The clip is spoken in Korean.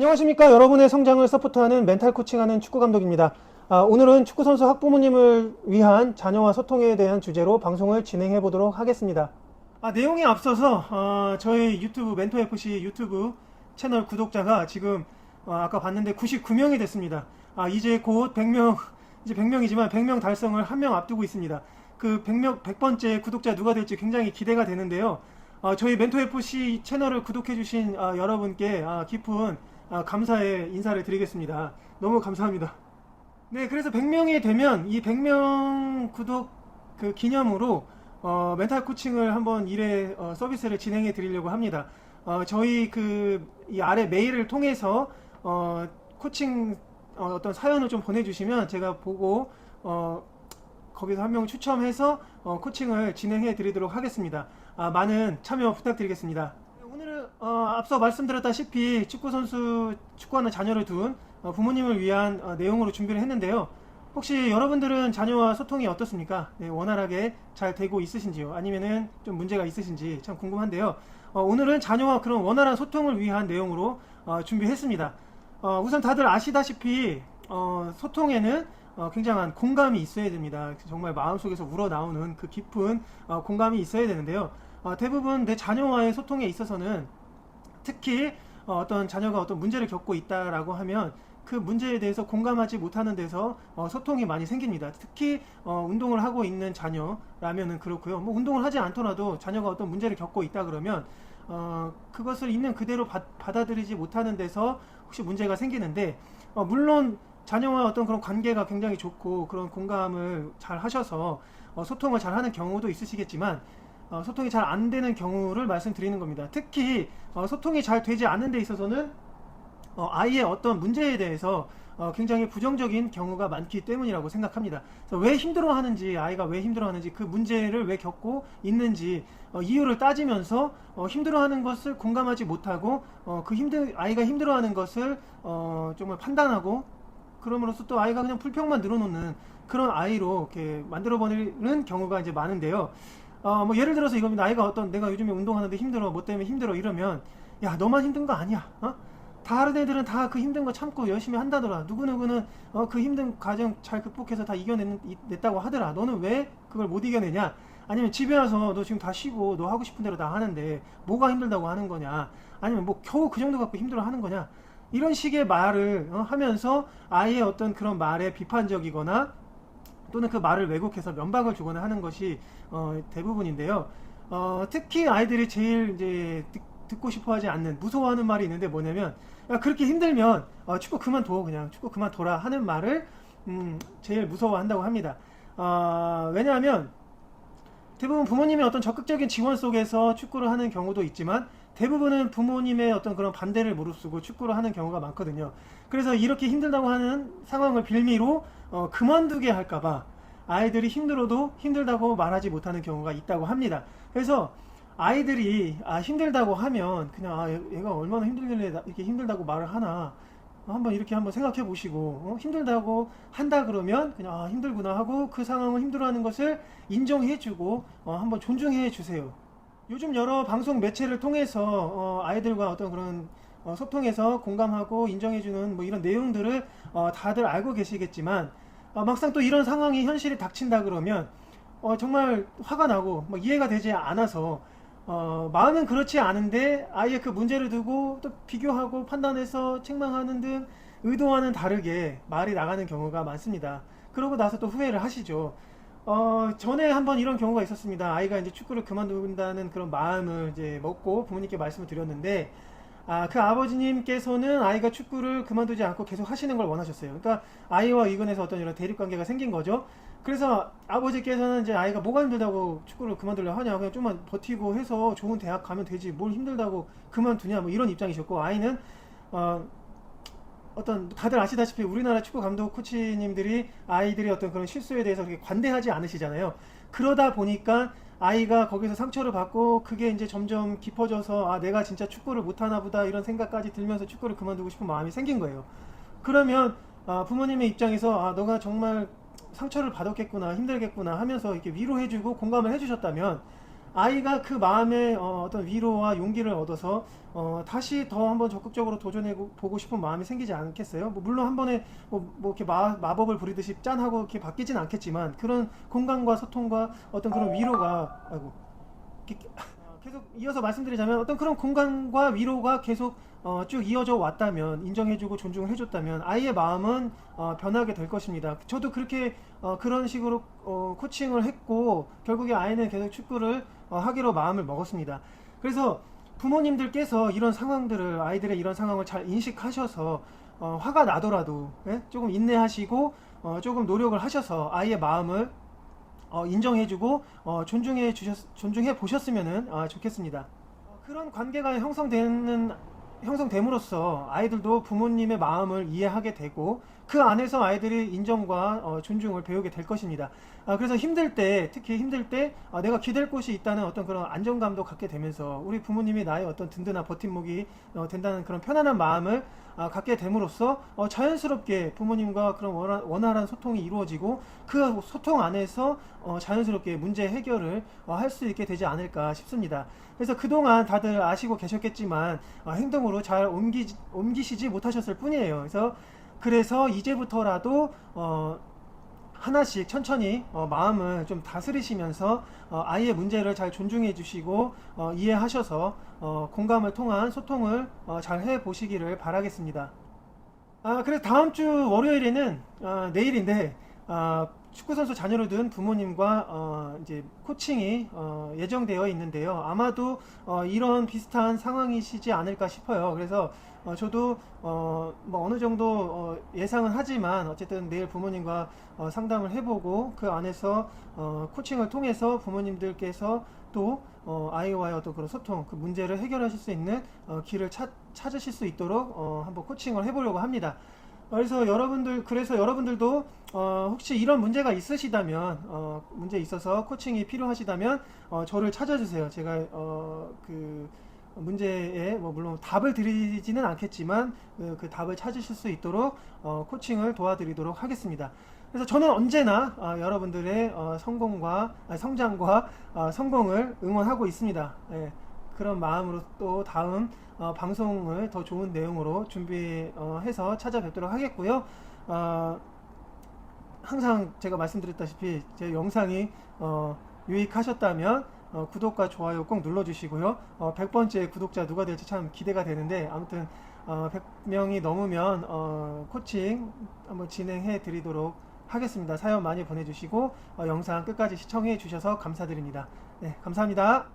안녕하십니까. 여러분의 성장을 서포트하는 멘탈 코칭하는 축구 감독입니다. 오늘은 축구 선수 학부모님을 위한 자녀와 소통에 대한 주제로 방송을 진행해 보도록 하겠습니다. 내용에 앞서서 저희 유튜브 멘토FC 유튜브 채널 구독자가 지금 아까 봤는데 99명이 됐습니다. 이제 곧 100명, 이제 100명이지만 100명 달성을 한 명 앞두고 있습니다. 그 100번째 구독자 누가 될지 굉장히 기대가 되는데요. 저희 멘토FC 채널을 구독해주신 여러분께 깊은 감사의 인사를 드리겠습니다. 너무 감사합니다. 네, 그래서 100명이 되면 이 100명 구독 그 기념으로 멘탈 코칭을 한번 1회 서비스를 진행해 드리려고 합니다. 저희 이 아래 메일을 통해서 코칭 어떤 사연을 좀 보내주시면 제가 보고 거기서 한 명 추첨해서 코칭을 진행해 드리도록 하겠습니다. 많은 참여 부탁드리겠습니다. 오늘은 앞서 말씀드렸다시피 축구선수, 축구하는 자녀를 둔 부모님을 위한 내용으로 준비를 했는데요. 혹시 여러분들은 자녀와 소통이 어떻습니까? 네, 원활하게 잘 되고 있으신지요? 아니면은 좀 문제가 있으신지 참 궁금한데요. 오늘은 자녀와 그런 원활한 소통을 위한 내용으로 준비했습니다. 우선 다들 아시다시피 소통에는 굉장한 공감이 있어야 됩니다. 정말 마음속에서 우러나오는 그 깊은 공감이 있어야 되는데요. 대부분 내 자녀와의 소통에 있어서는 특히 어떤 자녀가 어떤 문제를 겪고 있다라고 하면 그 문제에 대해서 공감하지 못하는 데서 소통이 많이 생깁니다. 특히 운동을 하고 있는 자녀라면은 그렇고요. 뭐 운동을 하지 않더라도 자녀가 어떤 문제를 겪고 있다 그러면 그것을 있는 그대로 받아들이지 못하는 데서 혹시 문제가 생기는데 물론 자녀와 어떤 그런 관계가 굉장히 좋고 그런 공감을 잘 하셔서 소통을 잘 하는 경우도 있으시겠지만 소통이 잘 안 되는 경우를 말씀드리는 겁니다. 특히 소통이 잘 되지 않는 데 있어서는 아이의 어떤 문제에 대해서 굉장히 부정적인 경우가 많기 때문이라고 생각합니다. 그래서 왜 힘들어하는지, 아이가 왜 힘들어하는지, 그 문제를 왜 겪고 있는지 이유를 따지면서 힘들어하는 것을 공감하지 못하고 아이가 힘들어하는 것을 정말 판단하고 그럼으로써 또 아이가 그냥 불평만 늘어놓는 그런 아이로 이렇게 만들어버리는 경우가 이제 많은데요. 뭐 예를 들어서 이겁니다. 아이가 내가 요즘에 운동하는데 힘들어, 뭐 때문에 힘들어 이러면 야, 너만 힘든 거 아니야. 다른 애들은 다 그 힘든 거 참고 열심히 한다더라. 누구누구는 그 힘든 과정 잘 극복해서 다 이겨냈다고 하더라. 너는 왜 그걸 못 이겨내냐? 아니면 집에 와서 너 지금 다 쉬고 너 하고 싶은 대로 다 하는데 뭐가 힘들다고 하는 거냐? 아니면 뭐 겨우 그 정도 갖고 힘들어 하는 거냐? 이런 식의 말을 하면서 아이의 어떤 그런 말에 비판적이거나 또는 그 말을 왜곡해서 면박을 주거나 하는 것이 대부분인데요. 특히 아이들이 제일 이제 듣고 싶어하지 않는, 무서워하는 말이 있는데 뭐냐면, 야, 그렇게 힘들면 축구 그만둬, 그냥 축구 그만둬라 하는 말을 제일 무서워한다고 합니다. 왜냐하면 대부분 부모님의 어떤 적극적인 지원 속에서 축구를 하는 경우도 있지만 대부분은 부모님의 어떤 그런 반대를 무릅쓰고 축구를 하는 경우가 많거든요. 그래서 이렇게 힘들다고 하는 상황을 빌미로 그만두게 할까봐 아이들이 힘들어도 힘들다고 말하지 못하는 경우가 있다고 합니다. 그래서 아이들이 힘들다고 하면 그냥 얘가 얼마나 힘들길래 이렇게 힘들다고 말을 하나 한번 이렇게 한번 생각해 보시고 힘들다고 한다 그러면 그냥 힘들구나 하고 그 상황을 힘들어하는 것을 인정해 주고 한번 존중해 주세요. 요즘 여러 방송 매체를 통해서 아이들과 어떤 그런 소통에서 공감하고 인정해주는 뭐 이런 내용들을 다들 알고 계시겠지만 막상 또 이런 상황이 현실이 닥친다 그러면 정말 화가 나고 뭐 이해가 되지 않아서 마음은 그렇지 않은데 아이의 그 문제를 두고 또 비교하고 판단해서 책망하는 등 의도와는 다르게 말이 나가는 경우가 많습니다. 그러고 나서 또 후회를 하시죠. 전에 한번 이런 경우가 있었습니다. 아이가 이제 축구를 그만둔다는 그런 마음을 이제 먹고 부모님께 말씀을 드렸는데, 그 아버지님께서는 아이가 축구를 그만두지 않고 계속 하시는 걸 원하셨어요. 그러니까 아이와 이건에서 어떤 이런 대립관계가 생긴 거죠. 그래서 아버지께서는 이제 아이가 뭐가 힘들다고 축구를 그만두려 하냐, 그냥 좀만 버티고 해서 좋은 대학 가면 되지, 뭘 힘들다고 그만두냐, 뭐 이런 입장이셨고, 아이는 다들 아시다시피 우리나라 축구 감독 코치님들이 아이들의 어떤 그런 실수에 대해서 그렇게 관대하지 않으시잖아요. 그러다 보니까 아이가 거기서 상처를 받고 그게 이제 점점 깊어져서 내가 진짜 축구를 못하나 보다 이런 생각까지 들면서 축구를 그만두고 싶은 마음이 생긴 거예요. 그러면 부모님의 입장에서 너가 정말 상처를 받았겠구나, 힘들겠구나 하면서 이렇게 위로해주고 공감을 해주셨다면 아이가 그 마음에 어떤 위로와 용기를 얻어서 다시 더 한번 적극적으로 도전해 보고 싶은 마음이 생기지 않겠어요? 뭐 물론 한 번에 뭐 이렇게 마법을 부리듯이 짠 하고 이렇게 바뀌진 않겠지만 그런 공감과 소통과 어떤 그런 위로가 아이고 계속 이어서 말씀드리자면 어떤 그런 공간과 위로가 계속 쭉 이어져 왔다면 인정해주고 존중을 해줬다면 아이의 마음은 변하게 될 것입니다. 저도 그렇게 그런 식으로 코칭을 했고 결국에 아이는 계속 축구를 하기로 마음을 먹었습니다. 그래서 부모님들께서 이런 상황들을 아이들의 이런 상황을 잘 인식하셔서 화가 나더라도 예? 조금 인내하시고 조금 노력을 하셔서 아이의 마음을 인정해주고 존중해 보셨으면 좋겠습니다. 그런 관계가 형성됨으로써 아이들도 부모님의 마음을 이해하게 되고 그 안에서 아이들이 인정과 존중을 배우게 될 것입니다. 그래서 힘들 때, 특히 힘들 때 내가 기댈 곳이 있다는 어떤 그런 안정감도 갖게 되면서 우리 부모님이 나의 어떤 든든한 버팀목이 된다는 그런 편안한 마음을 갖게 됨으로써 자연스럽게 부모님과 그런 원활한 소통이 이루어지고 그 소통 안에서 자연스럽게 문제 해결을 할 수 있게 되지 않을까 싶습니다. 그래서 그동안 다들 아시고 계셨겠지만 행동으로 잘 옮기시지 못하셨을 뿐이에요. 그래서 이제부터라도 하나씩 천천히 마음을 좀 다스리시면서 아이의 문제를 잘 존중해 주시고 이해하셔서 공감을 통한 소통을 잘 해 보시기를 바라겠습니다. 그래서 다음 주 월요일에는 내일인데 축구선수 자녀를 둔 부모님과 이제 코칭이 예정되어 있는데요. 아마도 이런 비슷한 상황이시지 않을까 싶어요. 그래서 저도 뭐 어느 정도 예상은 하지만 어쨌든 내일 부모님과 상담을 해보고 그 안에서 코칭을 통해서 부모님들께서 또 아이와의 어떤 그런 소통, 그 문제를 해결하실 수 있는 길을 찾으실 수 있도록 한번 코칭을 해보려고 합니다. 그래서 여러분들도 혹시 이런 문제가 있으시다면 문제 있어서 코칭이 필요하시다면 저를 찾아주세요. 제가 그 문제에 뭐 물론 답을 드리지는 않겠지만 그 답을 찾으실 수 있도록 코칭을 도와드리도록 하겠습니다. 그래서 저는 언제나 여러분들의 성장과 성공을 응원하고 있습니다. 예, 그런 마음으로 또 다음 방송을 더 좋은 내용으로 준비해서 찾아뵙도록 하겠고요. 항상 제가 말씀드렸다시피 제 영상이 유익하셨다면 구독과 좋아요 꼭 눌러주시고요. 100번째 구독자 누가 될지 참 기대가 되는데 아무튼 100명이 넘으면 코칭 한번 진행해 드리도록 하겠습니다. 사연 많이 보내주시고 영상 끝까지 시청해 주셔서 감사드립니다. 네, 감사합니다.